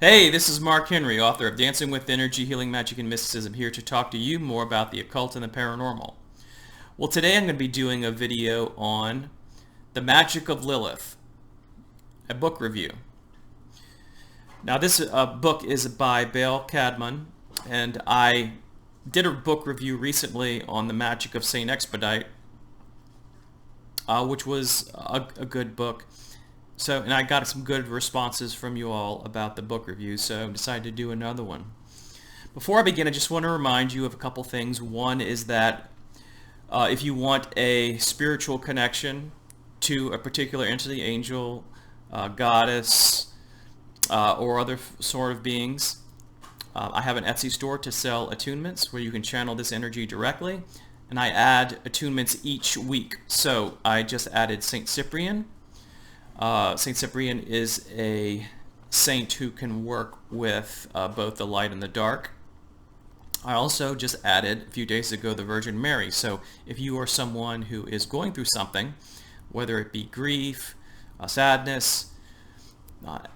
Hey, this is Mark Henry, author of Dancing with Energy, Healing, Magic, and Mysticism, here to talk to you more about the occult and the paranormal. Well, today I'm going to be doing a video on The Magick of Lilith, a book review. Now, this book is by Baal Cadman, and I did a book review recently on The Magick of Saint Expedite, which was a good book. And I got some good responses from you all about the book review, so I decided to do another one. Before I begin, I just want to remind you of a couple things. One is that if you want a spiritual connection to a particular entity, angel, goddess, or other sort of beings, I have an Etsy store to sell attunements where you can channel this energy directly, and I add attunements each week. So I just added Saint Cyprian. Saint Cyprian is a saint who can work with both the light and the dark. I also just added a few days ago the Virgin Mary. So if you are someone who is going through something, whether it be grief, sadness,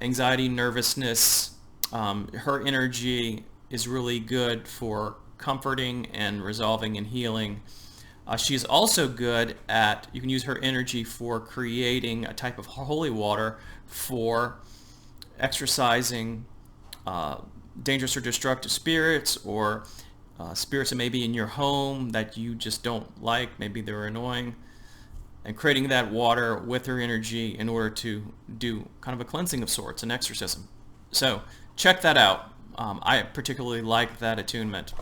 anxiety, nervousness, her energy is really good for comforting and resolving and healing. She's also good at, you can use her energy for creating a type of holy water for exorcising dangerous or destructive spirits, or spirits that may be in your home that you just don't like, maybe they're annoying, and creating that water with her energy in order to do kind of a cleansing of sorts, an exorcism. So check that out. I particularly like that attunement.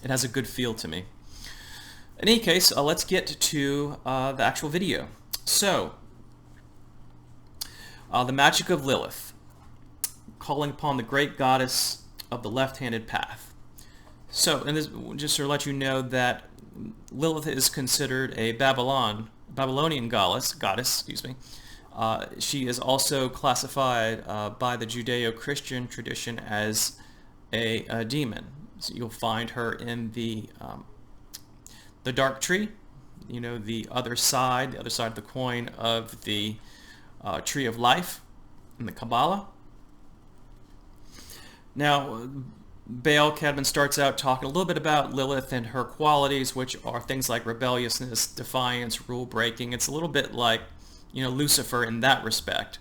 It has a good feel to me. In any case, let's get to the actual video. So, the Magick of Lilith, calling upon the great goddess of the left-handed path. So, and this, just to let you know that Lilith is considered a Babylonian goddess. She is also classified by the Judeo-Christian tradition as a demon. So you'll find her in the dark tree, the other side of the coin of the tree of life in the Kabbalah. Now, Baal Cadman starts out talking a little bit about Lilith and her qualities, which are things like rebelliousness, defiance, rule breaking. It's a little bit like, Lucifer in that respect.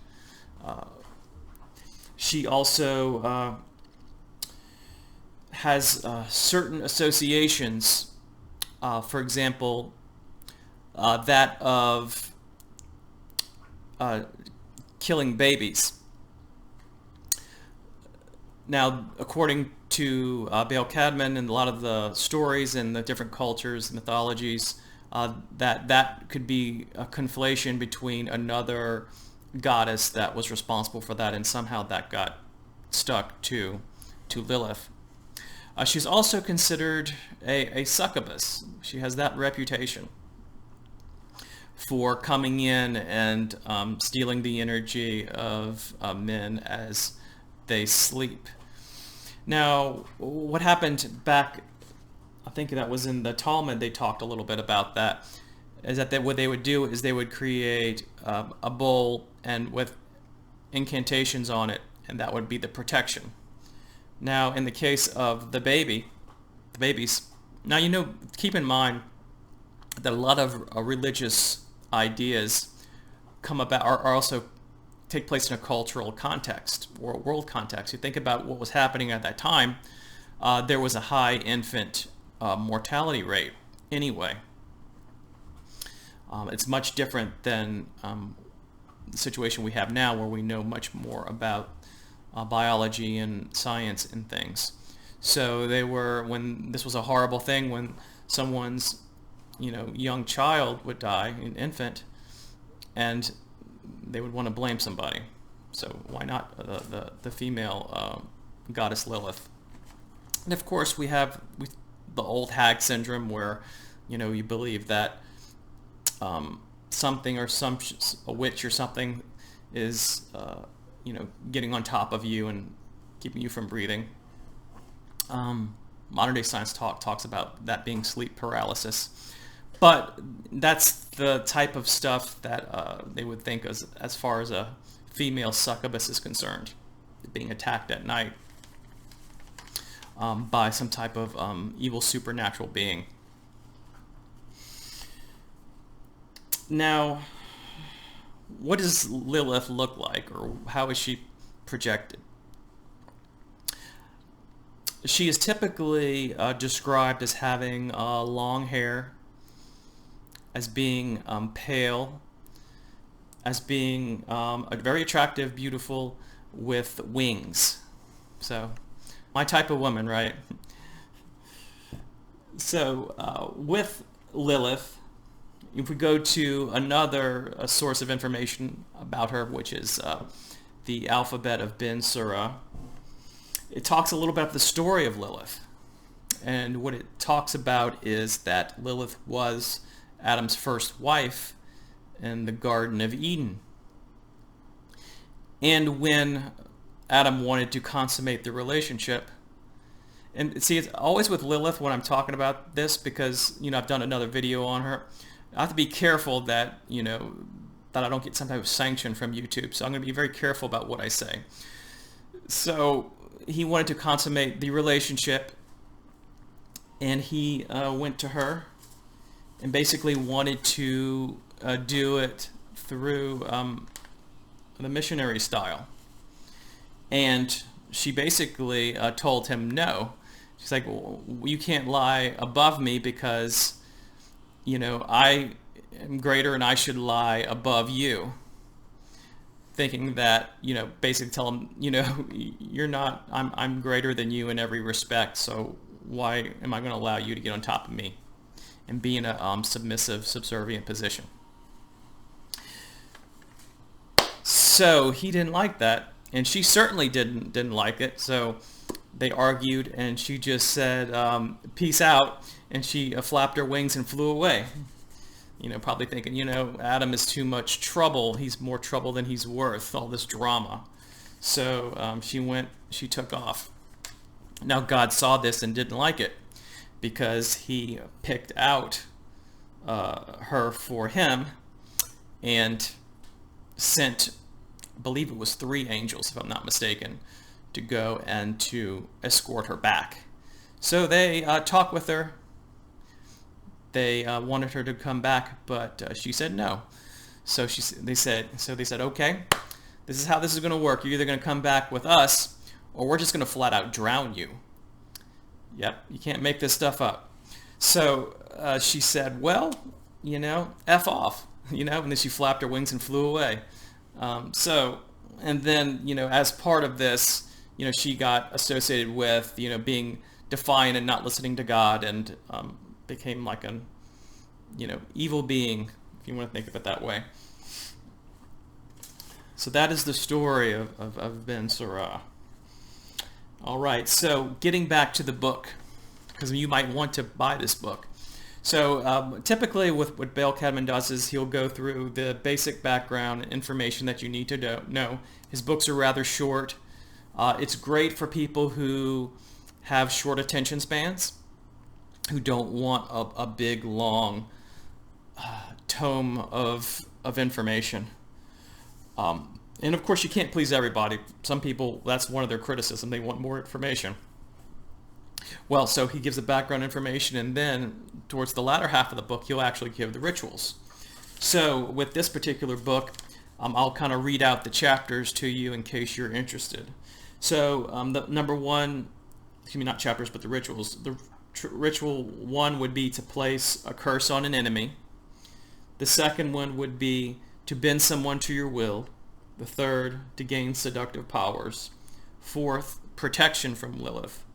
She also has certain associations. For example, that of killing babies. Now, according to Baal Cadman and a lot of the stories and the different cultures, mythologies, that could be a conflation between another goddess that was responsible for that, and somehow that got stuck to Lilith. She's also considered a succubus. She has that reputation for coming in and stealing the energy of men as they sleep. Now, what happened back, I think that was in the Talmud, they talked a little bit about that, is that what they would do is they would create a bowl and with incantations on it, and that would be the protection. Now, in the case of the babies, now, keep in mind that a lot of religious ideas come about, are also take place in a cultural context or world context. You think about what was happening at that time, there was a high infant mortality rate anyway. It's much different than the situation we have now, where we know much more about biology and science and things. So when this was a horrible thing, when someone's young child would die, an infant, and they would want to blame somebody. So why not the female goddess Lilith? And of course we have the old Hag Syndrome, where you believe that something or a witch or something is getting on top of you and keeping you from breathing. Modern day science talks about that being sleep paralysis. But that's the type of stuff that they would think as far as a female succubus is concerned. being attacked at night by some type of evil supernatural being. Now, what does Lilith look like, or how is she projected? She is typically described as having long hair, as being pale, as being very attractive, beautiful, with wings. So, my type of woman, right? So, with Lilith, if we go to another source of information about her, which is the Alphabet of Bensura, it talks a little bit about the story of Lilith. And what it talks about is that Lilith was Adam's first wife in the Garden of Eden. And when Adam wanted to consummate the relationship, and see, it's always with Lilith when I'm talking about this, because, you know, I've done another video on her. I have to be careful that, you know, that I don't get some type of sanction from YouTube. So I'm going to be very careful about what I say. So he wanted to consummate the relationship, and he went to her and basically wanted to do it through the missionary style. And she basically told him no. She's like, well, you can't lie above me because, you know, I am greater and I should lie above you. Thinking that, you know, basically tell him, you know, you're not, I'm greater than you in every respect, so why am I going to allow you to get on top of me and be in a submissive, subservient position? So he didn't like that, and she certainly didn't like it. So they argued, and she just said, peace out, and she flapped her wings and flew away. You know, probably thinking, you know, Adam is too much trouble. He's more trouble than he's worth, all this drama. So she took off. Now God saw this and didn't like it, because he picked out her for him and sent, I believe it was 3 angels, if I'm not mistaken, to go and to escort her back. So they talked with her. They wanted her to come back, but she said no. So they said, okay, this is how this is going to work. You're either going to come back with us, or we're just going to flat out drown you. Yep, you can't make this stuff up. So she said, well, you know, F off, you know, and then she flapped her wings and flew away. And then, you know, as part of this, you know, she got associated with, you know, being defiant and not listening to God, and became like an, you know, evil being, if you want to think of it that way. So that is the story of Bensura. All right, so getting back to the book, because you might want to buy this book. So typically what Bale Cadman does is he'll go through the basic background information that you need to know. His books are rather short. It's great for people who have short attention spans, who don't want a big, long tome of information. And of course, you can't please everybody. Some people, that's one of their criticism. They want more information. Well, so he gives the background information, and then towards the latter half of the book, he'll actually give the rituals. So with this particular book, I'll kind of read out the chapters to you in case you're interested. So the number 1, excuse me, not chapters, but the rituals. The ritual 1 would be to place a curse on an enemy. The second one would be to bend someone to your will. The third, to gain seductive powers. Fourth, protection from Lilith.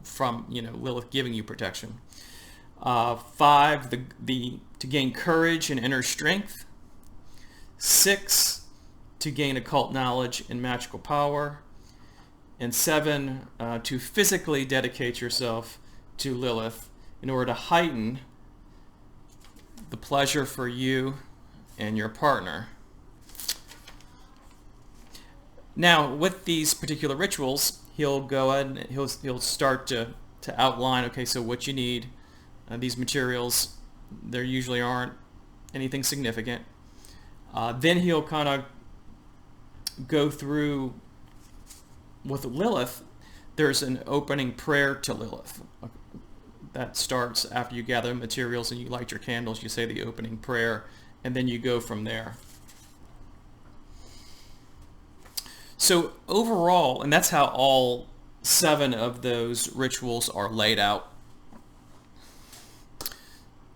From, you know, Lilith giving you protection. 5, to gain courage and inner strength. 6, to gain occult knowledge and magical power. And 7, to physically dedicate yourself to Lilith in order to heighten the pleasure for you and your partner. Now, with these particular rituals, he'll go ahead and he'll start to outline, okay, so what you need. These materials, there usually aren't anything significant. Then he'll kind of go through with Lilith, there's an opening prayer to Lilith. That starts after you gather materials and you light your candles, you say the opening prayer, and then you go from there. So overall, and that's how all 7 of those rituals are laid out.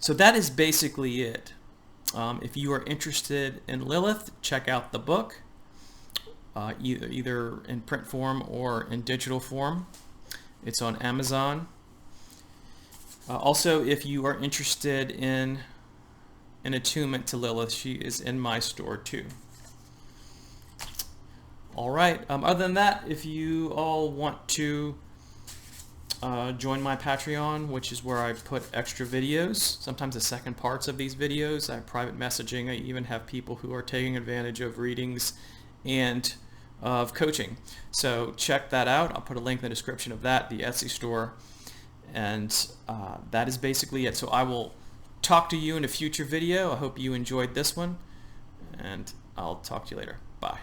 So that is basically it. If you are interested in Lilith, check out the book, either in print form or in digital form. It's on Amazon. Also, if you are interested in an attunement to Lilith, she is in my store too. All right. Other than that, if you all want to join my Patreon, which is where I put extra videos, sometimes the second parts of these videos. I have private messaging. I even have people who are taking advantage of readings and of coaching. So check that out. I'll put a link in the description of that, the Etsy store. And that is basically it. So I will talk to you in a future video. I hope you enjoyed this one, and I'll talk to you later. Bye.